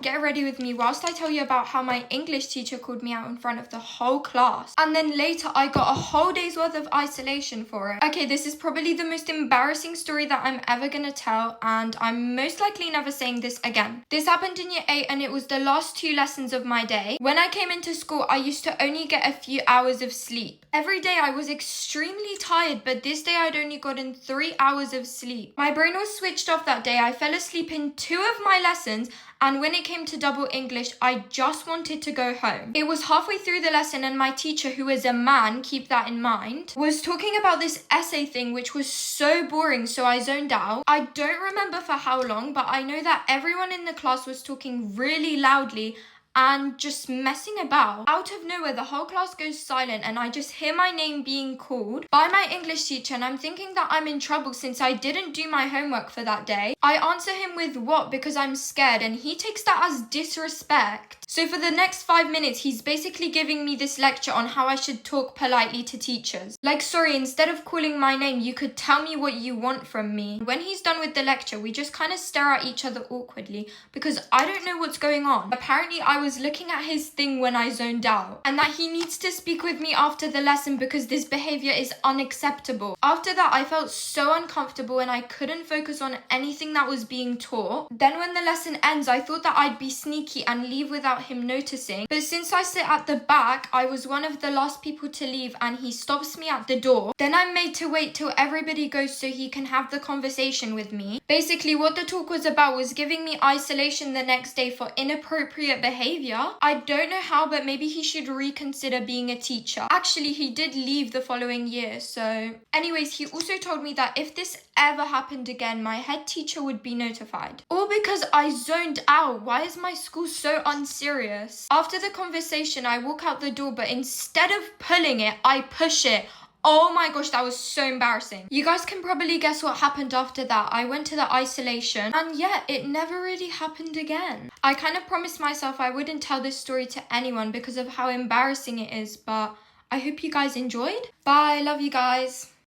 Get ready with me whilst I tell you about how my English teacher called me out in front of the whole class. And then later I got a whole day's worth of isolation for it. Okay, this is probably the most embarrassing story that I'm ever gonna tell, and I'm most likely never saying this again. This happened in year 8 and it was the last 2 lessons of my day. When I came into school, I used to only get a few hours of sleep. Every day I was extremely tired, but this day I'd only gotten 3 hours of sleep. My brain was switched off that day. I fell asleep in 2 of my lessons, and when it came to double English, I just wanted to go home. It was halfway through the lesson and my teacher, who is a man, keep that in mind, was talking about this essay thing which was so boring, so I zoned out. I don't remember for how long, but I know that everyone in the class was talking really loudly and just messing about. Out of nowhere, the whole class goes silent and I just hear my name being called by my English teacher, and I'm thinking that I'm in trouble since I didn't do my homework for that day. I answer him with what because I'm scared, and he takes that as disrespect. So for the next 5 minutes, he's basically giving me this lecture on how I should talk politely to teachers. Like, sorry, instead of calling my name, you could tell me what you want from me. When he's done with the lecture, we just kind of stare at each other awkwardly because I don't know what's going on. Apparently, I was looking at his thing when I zoned out, and that he needs to speak with me after the lesson because this behavior is unacceptable. After that, I felt so uncomfortable and I couldn't focus on anything that was being taught. Then when the lesson ends, I thought that I'd be sneaky and leave without him noticing, but since I sit at the back, I was one of the last people to leave and he stops me at the door. Then I'm made to wait till everybody goes so he can have the conversation with me. Basically, what the talk was about was giving me isolation the next day for inappropriate behavior. I don't know how, but maybe he should reconsider being a teacher. Actually, he did leave the following year, so... Anyways, he also told me that if this ever happened again, my head teacher would be notified. All because I zoned out. Why is my school so unserious? After the conversation, I walk out the door, but instead of pulling it, I push it. Oh my gosh, that was so embarrassing. You guys can probably guess what happened after that. I went to the isolation, and yeah, it never really happened again. I kind of promised myself I wouldn't tell this story to anyone because of how embarrassing it is, but I hope you guys enjoyed. Bye, love you guys.